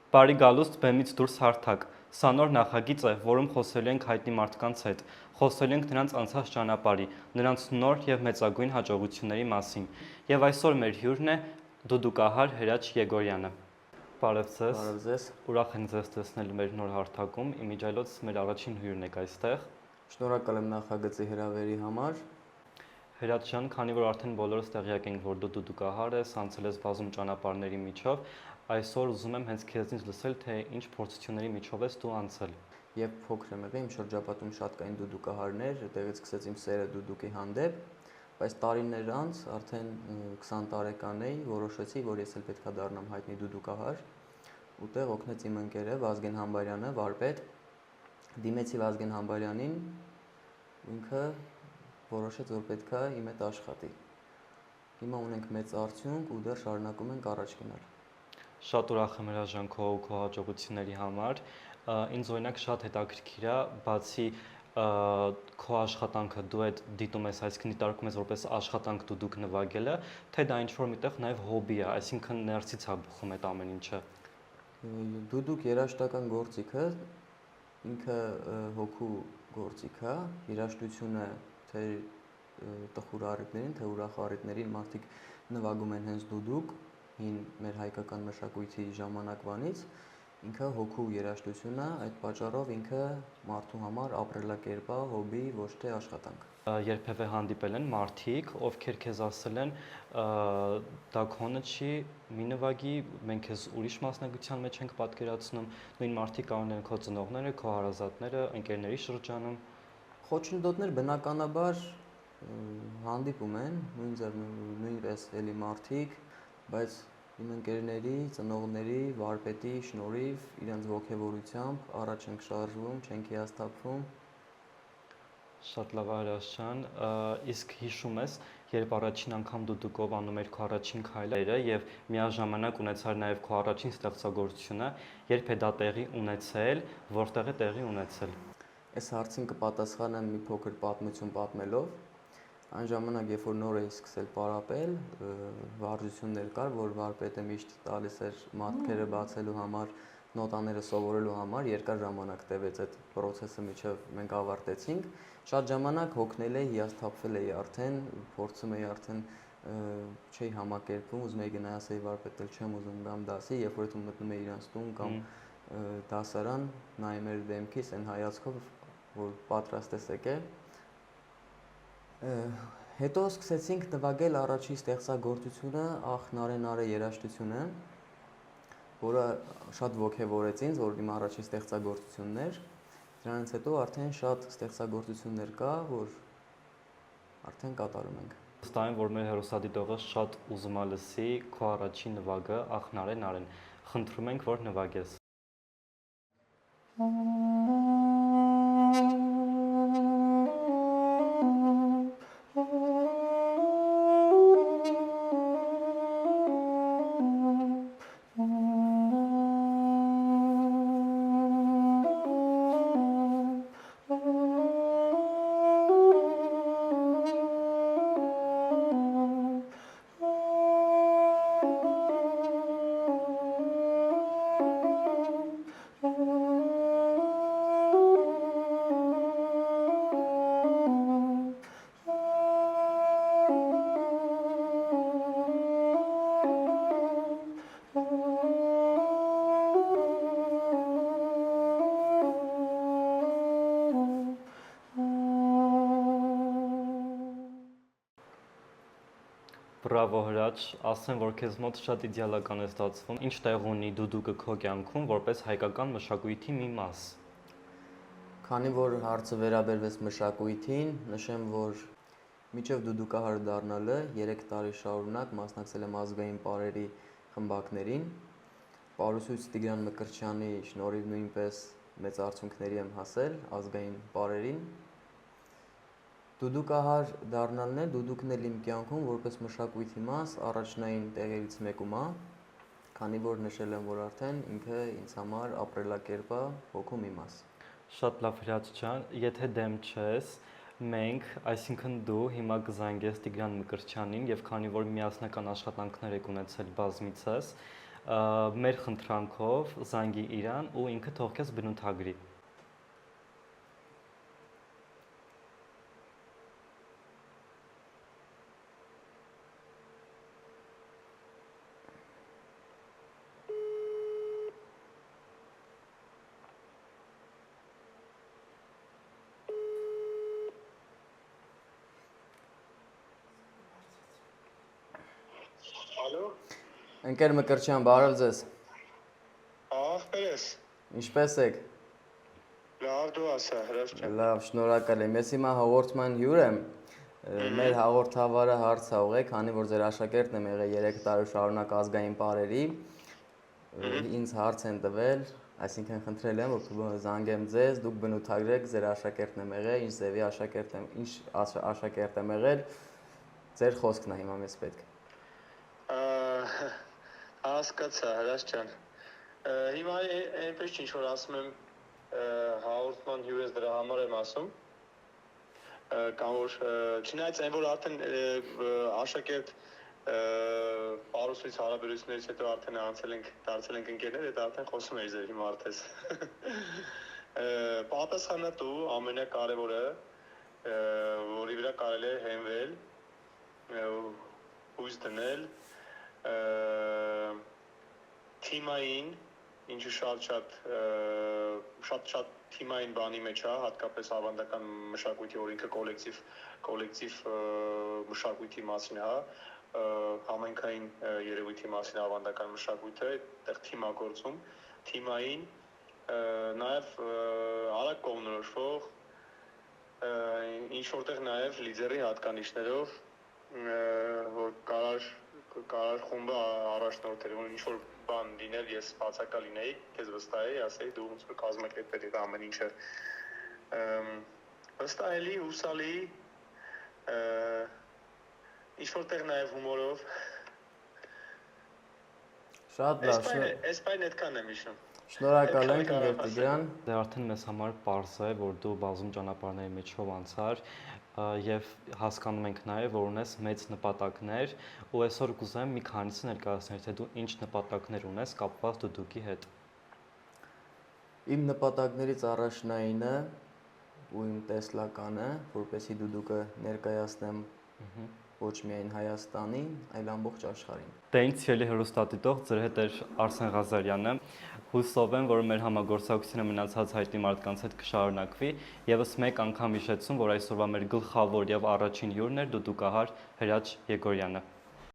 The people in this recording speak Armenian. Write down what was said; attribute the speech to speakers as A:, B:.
A: Բարի գալուստ բեմից դուրս հարթակ։ Սա նոր նախագիծ է, որում խոսելու ենք հայտնի մարդկանց հետ։ Խոսելու ենք նրանց անցած ճանապարհի, նրանց նոր եւ մեծագույն հաջողությունների մասին։ Եվ այսօր մեր հյուրն է դուդուկահար Հրաչ Եգորյանը։ Բարև ձեզ։
B: Բարև ձեզ։
A: Ուրախ ենք ձեզ տեսնել մեր նոր հարթակում։ Իմիջիայլոց մեր առաջին հյուրն եք այստեղ։
B: Շնորհակալ եմ նախագծի հրավերի համար։
A: Հրաչ ջան, քանի որ արդեն բոլորս տեղյակ ենք, որ դու դուդուկահար ես, անցել ես բազում ճանապարհների միջով, այսօր ուզում եմ հենց քեզնից լսել, թե ինչ փորձությունների միջով ես դու անցել։
B: Երբ փոքր եմ եղել, իմ շրջապատում շատ կային դուդուկահարներ, այդտեղից սկսեց իմ սերը դուդուկի հանդեպ, բայց տարիներ անց, արդեն 20 տարեկան էի, որոշեցի, որ ես էլ պետք է դառնամ հայտնի դուդուկահար։ Ուտեղ օգնեց իմ ընկերը Վազգեն Համբարյանը, վարպետ։ Դիմեցի Վազգեն Համբարյանին, ինքը որոշեց, որ պետք է իմ հետ աշխատի։ Հիմա ունենք մեծ արդյունք ու դեռ շարունակում ենք առաջ գնալ։
A: Շատ ուրախ եմ հրաժան քո հաջողությունների համար։ Ինձ օրինակ շատ հետաքրքիր է, բացի քո աշխատանքը դու այդ դիտում ես, այսինքն դիտարկում ես որպես աշխատանք դուդուկ նվագելը, թե դա ինչ-որ միտեղ նաև հոբի է, այսինքն ներսից է բխում այդ ամեն ինչը։
B: Դուդուկ երաժշտական գործիքը ինքը հոգու գործիք է, երաժշտությունը թե տխուր առիթներին, թե ուրախ առիթներին մարդիկ նվագում են հենց դուդուկ, հին մեր հայկական մշակույթի ժամանակվանից, ինքը հոգու երաժշտություն է, այդ պատճառով ինքը մարդու համար ապրելակերպ է, հոբի, ոչ թե աշխատանք։
A: Երբևէ հանդիպել են մարդիկ, ովքեր քեզ ասել են, դա քոնը չի, մի նվագի, մենք քեզ ուրիշ մասնագիտության մեջ ենք պատկերացնում, նույն մարդիկ կարող են քո ծնողները, քո հարազատները, ընկերների շրջանում։
B: Խոչընդոտներ բնականաբար հանդիպում են, նույնպես էլի մարդիկ, բայց իմ ընկերների, ծնողների, վարպետի շնորհիվ, իրենց ողջավորությամբ առաջ ենք շարժվում, չենք հիասթափվում։
A: Շատ լավ Հրաչ ջան, իսկ հիշում ես, երբ առաջին անգամ դուդուկով անում էր քո առաջին քայլերը եւ միաժամանակ ունեցար նաեւ քո առաջին ստեղծագործությունը, երբ է դա տեղի ունեցել, որտեղ է տեղի ունեցել։
B: Այս հարցին կպատասխանեմ մի փոքր պատմություն պատմելով։ Այն ժամանակ, երբ որ նոր էի սկսել պարապել, վարժություններ կար, որ վարպետը միշտ տալիս էր մատքերը բացելու համար, նոտաները սովորելու համար, երկար ժամանակ տևեց այդ process-ը, մինչև մենք ավարտեցինք։ Շատ ժամանակ հոգնել էի, հիասթափվել էի արդեն, փորձում էի արդեն չէի համակերպվում, ուզում էի գնալ ասեի վարպետել չեմ ուզում կամ դասի, երբ որ դու մտնում ես իրանց տուն կամ դասարան, նայում էր դեմքիս այն հայացքով, որ պատրաստ ես եկել։ Հետո սկսեցինք նվագել առաջի ստեղծագործությունը «Ախ Նարեն Արե» երաժշտությունը, որը շատ ոգևորեց ինձ, որ իմ առաջին ստեղծագործությունն էր։ Դրանից հետո արդեն շատ ստեղծագործություններ կա, որ արդեն կատարում ենք։
A: Վստահ եմ, որ մեր հեռուստադիտողը շատ ուզում է լսի քո առաջին նվագը «Ախ Նարեն Արեն»։ Խնդրում ենք, որ նվագես։ Բրավո Հրաչ, ասեմ, որ քեզ մոտ շատ իդեալական է ստացվում։ Ինչ տեղ ունի դուդուկը քո կյանքում որպես հայկական մշակույթի մի մաս։
B: Քանի որ հարցը վերաբերվեց մշակույթին, նշեմ, որ մինչև դուդուկահար դառնալը 3 տարի շարունակ մասնակցել եմ ազգային պարերի խմբակներին։ Պարուսույց Տիգրան Մկրտչյանի շնորհիվ նույնպես մեծ արդյունքների եմ հասել ազգային պարերին։ Դուդուկահար դառնալն էլ, դուդուկն էլ իմ կյանքում որպես մշակույթի մաս առաջնային տեղերից մեկում է, քանի որ նշել եմ, որ արդեն ինքը ինձ համար ապրելակերպ է, հոգու մի մաս։
A: Շատ լավ Հրաչ ջան, եթե դեմ չես, մենք, այսինքն դու հիմա կզանգես Տիգրան Մկրտչյանին եւ քանի որ միասնական աշխատանքներ եք ունեցել բազմիցս, մեր խնդրանքով զանգի իրան ու ինքը թող քեզ բնութագրի։
C: Ալո,
B: Ընկեր Մկրտչյան, բարև ձեզ։
C: ախպեր ես,
B: Ինչպե՞ս եք։
C: լավ դու ասա, հրաշ ջան։
B: Լավ, շնորհակալ եմ։ Ես հիմա հաղորդման հյուր եմ։ Մեր հաղորդավարը հարց ա ուղղել, քանի որ ձեր աշակերտն եմ եղել 3 տարի շարունակ ազգային պարերի։ Ինձ հարց են տվել, այսինքն խնդրել եմ, որ զանգեմ ձեզ, դուք բնութագրեք ձեր աշակերտն եմ եղել, ինչ ձևի աշակերտ եմ եղել։ Ձեր խոսքն է հիմա մեզ պետք։
C: Հասկացա, հրաշ ջան։ Հիմա այնպես ինչ որ ասում եմ, հաղորդման հյուր ես դրա համար եմ ասում, կամ որ չնայած այն որ արդեն աշակերտ պարուսից հարաբերություններից հետո արդեն դարձել ենք ընկերներ, դա արդեն խոսում էի ձեր հիմա արդես։ Պատասխանատու ամենակարևորը, որի վրա կարելի է հենվել, հույս դնել, թիմային, ինչը շատ թիմային բանի մեջ է, հատկապես ավանդական մշակույթի օրենքը կոլեկտիվ մշակույթի մասին է, համայնքային երևույթի մասին ավանդական մշակույթը, այդտեղ թիմագործում, թիմային, նաև արագ կողմնորոշվող, ինչ որտեղ նաև լիդերի հատկանիշներով, որ կարար խումբը առաջնորդել, որ ինչ որ բան լիներ, ես բացակա լինեի, քեզ վստահեի, ասեի դու ոնց որ կազմակերպել ես ամեն ինչը վստահելի, հուսալի, ինչ որտեղ նաև հումորով։
B: Շատ լավ,
C: Այս բանը այդքան եմ հիշում։
B: շնորհակալ ենք ընկեր Տիգրան։
A: Դե արդեն մեզ համար պարզ է, որ դու բազում ճանապարհների միջով անցար եւ հասկանում ենք նաեւ, որ ունես մեծ նպատակներ ու այսօր կուզեմ մի քանիսը ներկայացնել, թե դու ինչ նպատակներ ունես կապված դուդուկի հետ։
B: Իմ նպատակներից առաջնայինը ու իմ տեսլականը, որպեսզի դուդուկը ներկայացնեմ ոչ միայն Հայաստանին, այլ ամբողջ աշխարհին։
A: Դե ինձ սիրելի հեռուստադիտող, ձեր հետ էր Արսեն Ղազարյանը։ Հուսով եմ, որ մեր համագործակցությունը մնացած հայտնի մարդկանց հետ կշարունակվի, եւս մեկ անգամ հիշեցում, որ այսօրվա մեր գլխավոր եւ առաջին հյուրն էր դուդուկահար Հրաչ Եգորյանը։